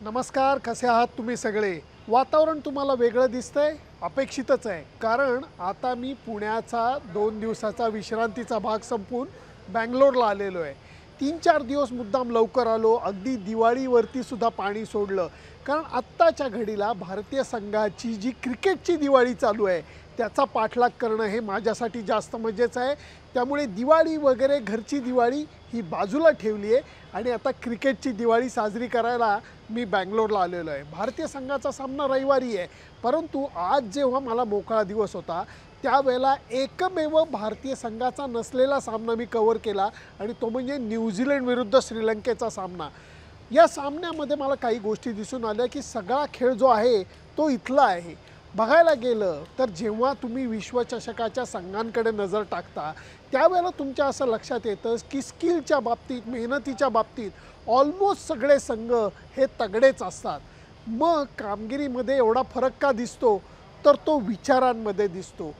नमस्कार, कसे आहात तुम्ही सगळे? वातावरण तुम्हाला वेगळं दिसतंय? अपेक्षितच आहे. कारण आता मी पुण्याचा 2 दिवसाचा विश्रांतीचा भाग संपवून बंगलोरला आलेलो आहे. 3-4 दिवस मुद्दाम लवकर आलो. अगदी दिवाळीवरती सुद्धा पाणी सोडलं. कारण आत्ताच्या घडीला भारतीय संघाची जी क्रिकेटची दिवाळी चालू आहे, त्याचा पाठलाग करणं हे माझ्यासाठी जास्त मजेचं आहे. त्यामुळे दिवाळी वगैरे घरची दिवाळी ही बाजूला ठेवली आहे आणि आता क्रिकेटची दिवाळी साजरी करायला मी बंगलोरला आलेलो आहे. भारतीय संघाचा सामना रविवारी आहे, परंतु आज जेव्हा मला मोकळा दिवस होता त्यावेळेला एकमेव भारतीय संघाचा नसलेला सामना मी कव्हर केला आणि तो म्हणजे न्यूझीलंड विरुद्ध श्रीलंकेचा सामना. या सामन्यामध्ये मला काही गोष्टी दिसून आल्या की सगळा खेळ जो आहे तो इथला आहे. बघायला गेलं तर जेव्हा तुम्ही विश्वचषकाच्या संघांकडे नजर टाकता त्यावेळेला तुमच्या असं लक्षात येतं की स्किलच्या बाबतीत, मेहनतीच्या बाबतीत ऑलमोस्ट सगळे संघ हे तगडेच असतात. मग कामगिरीमध्ये एवढा फरक का दिसतो? तर तो विचारांमध्ये दिसतो,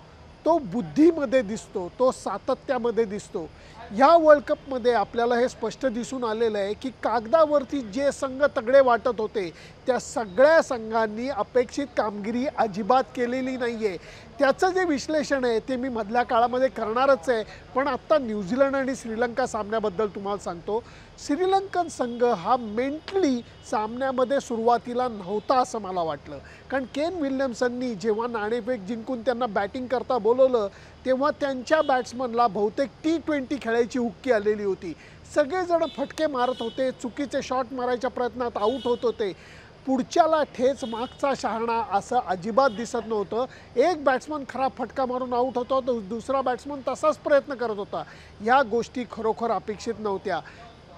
तो बुद्धीमध्ये दिसतो, तो सातत्यामध्ये दिसतो. ह्या वर्ल्ड कपमध्ये आपल्याला हे स्पष्ट दिसून आलेलं आहे की कागदावरती जे संघ तगडे वाटत होते त्या सगळ्या संघांनी अपेक्षित कामगिरी अजिबात केलेली नाही आहे. त्याचं जे विश्लेषण आहे ते मी मधल्या काळामध्ये करणारच आहे. पण आत्ता न्यूझीलंड आणि श्रीलंका सामन्याबद्दल तुम्हाला सांगतो. श्रीलंकन संघ हा मेंटली सामन्यामध्ये सुरुवातीला नव्हता असं मला वाटलं. कारण केन विल्यमसननी जेव्हा नाणेफेक जिंकून त्यांना बॅटिंग करता बोलवलं तेव्हा त्यांच्या बॅट्समनला बहुतेक T20 खेळायची हुक्की आलेली होती. सगळेजण फटके मारत होते, चुकीचे शॉट मारायच्या प्रयत्नात आऊट होत होते. पुढच्याला ठेच मागचा शहाणा असं अजिबात दिसत नव्हतं. एक बॅट्समन खराब फटका मारून आऊट होता तर दुसरा बॅट्समन तसाच प्रयत्न करत होता. या गोष्टी खरोखर अपेक्षित नव्हत्या.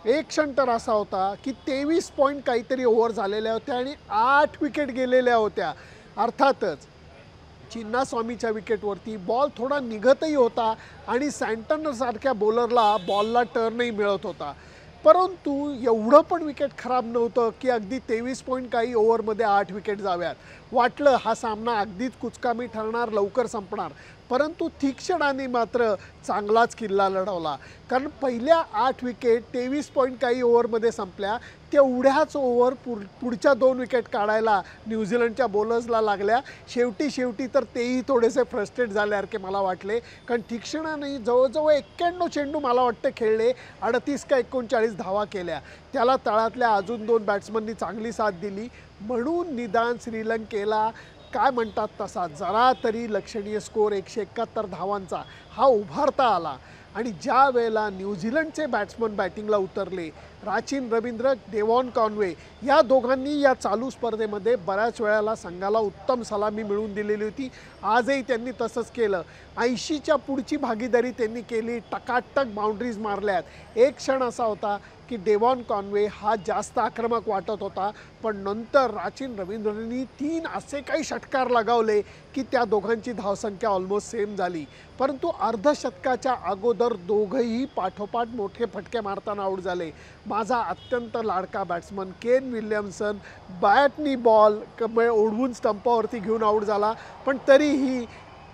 एक क्षण तर असा होता की 23 पॉईंट काहीतरी ओव्हर झालेल्या होत्या आणि 8 विकेट गेलेल्या होत्या. अर्थातच चिन्नास्वामीच्या विकेटवरती बॉल थोडा निघतही होता आणि सँटनरसारख्या बॉलरला बॉलला टर्नही मिळत होता. परंतु एवढं पण विकेट खराब नव्हतं की अगदी 23 पॉईंट काही ओव्हरमध्ये 8 विकेट जाव्यात. वाटलं हा सामना अगदीच कुचकामी ठरणार, लवकर संपणार. परंतु तीक्ष्णाने मात्र चांगलाच किल्ला लढवला. कारण पहिल्या 8 विकेट 23 पॉईंट काही ओव्हरमध्ये संपल्या. तेवढ्याच ओव्हर पुढच्या 2 विकेट काढायला न्यूझीलंडच्या बॉलर्सला लागल्या. शेवटी तर तेही थोडेसे फ्रस्ट्रेट झाल्यासारखे मला वाटले. कारण तीक्ष्णाने जवळजवळ 91 चेंडू मला वाटतं खेळले, 38 का 39 धावा केल्या. त्याला तळातल्या अजून 2 बॅट्समननी चांगली साथ दिली. म्हणून निदान श्रीलंकेला काय म्हणतात तसा जरा तरी लक्षणीय स्कोर 171 धावांचा हा उभारता आला. आणि ज्या वेळेला न्यूझीलंडचे बॅट्समन बॅटिंगला उतरले, राचिन रवींद्र, डेव्हॉन कॉनवे या दोघांनी या चालू स्पर्धेमध्ये बऱ्याच वेळेला संघाला उत्तम सलामी मिळवून दिलेली होती. आजही त्यांनी तसंच केलं. 80च्या पुढची भागीदारी त्यांनी केली, टकाटक बाउंड्रीज मारल्यात. एक क्षण असा होता की डेव्हॉन कॉनवे हा जास्त आक्रमक वाटत होता, पण नंतर राचिन रवींद्रनी 3 असे काही षटकार लगावले की त्या दोघांची धावसंख्या ऑलमोस्ट सेम झाली. परंतु अर्धशतकाच्या अगोदर दोघंही पाठोपाठ मोठे फटके मारताना आऊट झाले. माझा अत्यंत लाडका बॅट्समन केन विल्यमसन बॅटनी बॉल ओढवून स्टंपावरती घेऊन आऊट झाला. पण तरीही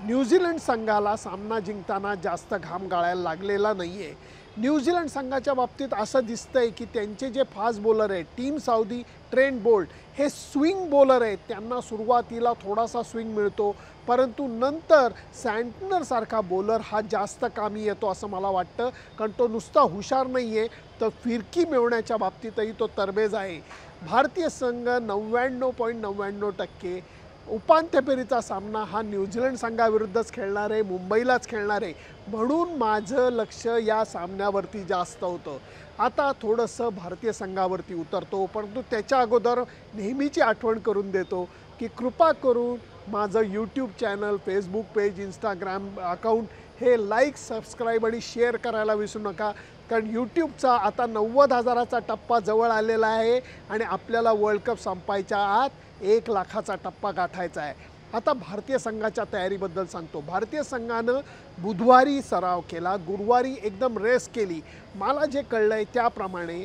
न्यूझीलंड संघाला सामना जिंकताना जास्त घाम गाळायला लागलेला नाही आहे. न्यूझीलंड संघाच्या बाबतीत असं दिसतंय की त्यांचे जे फास्ट बॉलर आहेत टीम साऊदी, ट्रेंट बोल्ट हे स्विंग बॉलर आहेत. त्यांना सुरुवातीला थोडासा स्विंग मिळतो, परंतु नंतर सँटनरसारखा बॉलर हा जास्त कामी येतो असं मला वाटतं. कारण तो नुसता हुशार नाही आहे तर फिरकी मिळवण्याच्या बाबतीतही तो तरबेज आहे. भारतीय संघ 99.99% उपांत्य फेरीचा सामना हा न्यूझीलंड संघाविरुद्धच खेळणार आहे, मुंबईलाच खेळणार आहे. म्हणून माझं लक्ष या सामन्यावरती जास्त होतं. आता थोडंसं भारतीय संघावरती उतरतो, परंतु त्याच्या अगोदर नेहमीची आठवण करून देतो की कृपा करून माझं YouTube channel, Facebook page, Instagram account हे लाईक, सबस्क्राईब आणि शेअर करायला विसरू नका. कारण यूट्यूबचा आता 90,000चा टप्पा जवळ आलेला आहे आणि आपल्याला वर्ल्ड कप संपायच्या आत 1 लाखाचा टप्पा गाठायचा आहे. आता भारतीय संघाच्या तयारीबद्दल सांगतो. भारतीय संघानं बुधवारी सराव केला, गुरुवारी एकदम रेस्ट केली. मला जे कळलं आहे त्याप्रमाणे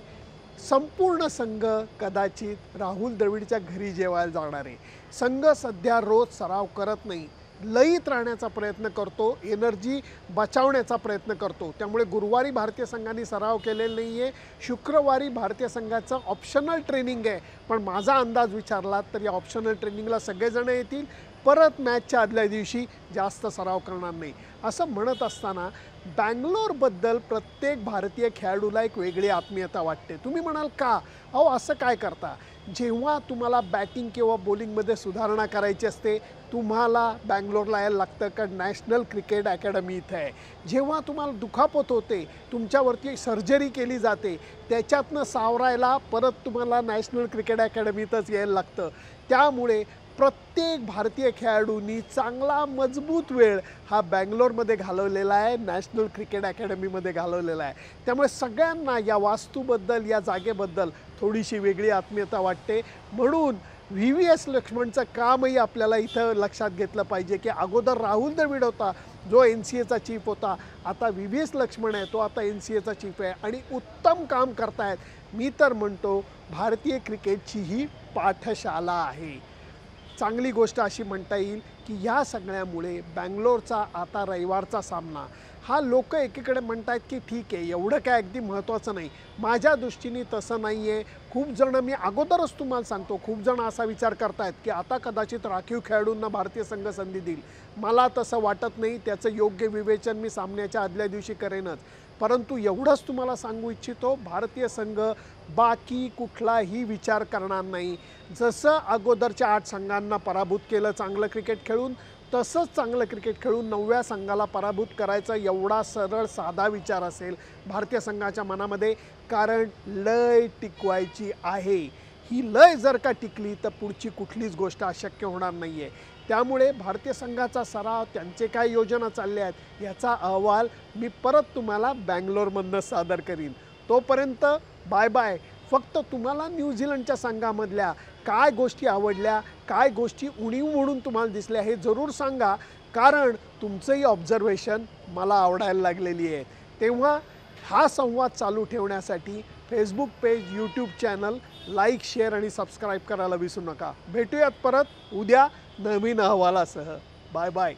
संपूर्ण संघ कदाचित राहुल द्रविडच्या घरी जेवायला जाणार आहे. संघ सध्या रोज सराव करत नाही. लयीत राहण्याचा प्रयत्न करतो, एनर्जी बचावण्याचा प्रयत्न करतो. त्यामुळे गुरुवारी भारतीय संघाने सराव केलेला नाही आहे. शुक्रवारी भारतीय संघाचं ऑप्शनल ट्रेनिंग आहे. पण माझा अंदाज विचारलात तर या ऑप्शनल ट्रेनिंगला सगळेजण येतील. परत मॅचच्या आदल्या दिवशी जास्त सराव करणार नाही. असं म्हणत असताना बँगलोरबद्दल प्रत्येक भारतीय खेळाडूला एक वेगळी आत्मीयता वाटते. तुम्ही म्हणाल का? अहो असं काय करता? जेव्हा तुम्हाला बॅटिंग किंवा बॉलिंगमध्ये सुधारणा करायची असते तुम्हाला बँगलोरला यायला लागतं, कारण नॅशनल क्रिकेट अकॅडमी इथं आहे. जेव्हा तुम्हाला दुखापत होते, तुमच्यावरती सर्जरी केली जाते, त्याच्यातनं सावरायला परत तुम्हाला नॅशनल क्रिकेट अकॅडमीतच यायला लागतं. त्यामुळे प्रत्येक भारतीय खेळाडूंनी चांगला मजबूत वेळ हा बँगलोरमध्ये घालवलेला आहे, नॅशनल क्रिकेट अकॅडमीमध्ये घालवलेला आहे. त्यामुळे सगळ्यांना या वास्तूबद्दल, या जागेबद्दल थोडीशी वेगळी आत्मीयता वाटते. म्हणून VVS लक्ष्मणचं कामही आपल्याला इथं लक्षात घेतलं पाहिजे की अगोदर राहुल द्रविड होता जो NCAचा चीफ होता, आता VVS लक्ष्मण आहे, तो आता NCAचा चीफ आहे आणि उत्तम काम करतायत. मी तर म्हणतो भारतीय क्रिकेटची ही पाठशाला आहे. चांगली गोष्ट अशी म्हणता येईल की या सगळ्यामुळे बँगलोरचा आता रविवारचा सामना हा लोक एकीकडे म्हणतात की ठीक आहे, एवढं काय अगदी महत्त्वाचं नाही. माझ्या दृष्टीने तसं नाही आहे. खूप जण, मी अगोदरच तुम्हाला सांगतो, खूप जण असा विचार करतायत की आता कदाचित राखीव खेळाडूंना भारतीय संघ संधी देईल. मला तसं वाटत नाही. त्याचं योग्य विवेचन मी सामन्याच्या आदल्या दिवशी करेनच. परंतु एवढंच तुम्हाला सांगू इच्छितो, भारतीय संघ बाकी कुठलाही विचार करणार नाही. जसं अगोदरच्या 8 संघांना पराभूत केलं चांगलं क्रिकेट खेळून, तसंच चांगलं क्रिकेट खेळून 9व्या संघाला पराभूत करायचा एवढा सरळ साधा विचार असेल भारतीय संघाच्या मनामध्ये. कारण लय टिकवायची आहे. ही लय जर का टिकली तर पुढची कुठलीच गोष्ट अशक्य होणार नाही आहे. त्यामुळे भारतीय संघाचा सराव, त्यांचे काय योजना चालल्या आहेत याचा अहवाल मी परत तुम्हाला बँगलोरमधनं सादर करीन. तोपर्यंत बाय बाय. फक्त तुम्हाला न्यूझीलंडच्या संघामधल्या काय गोष्टी आवडल्या, काय गोष्टी उणीव म्हणून तुम्हाला दिसल्या हे जरूर सांगा, कारण तुमचंही ऑब्झर्वेशन मला आवडायला लागलेली आहे. तेव्हा हा संवाद चालू ठेवण्यासाठी Facebook page, YouTube channel like, share आणि सबस्क्राईब करायला विसरू नका. भेटूयात परत उद्या नवीन अहवालासह. Bye bye.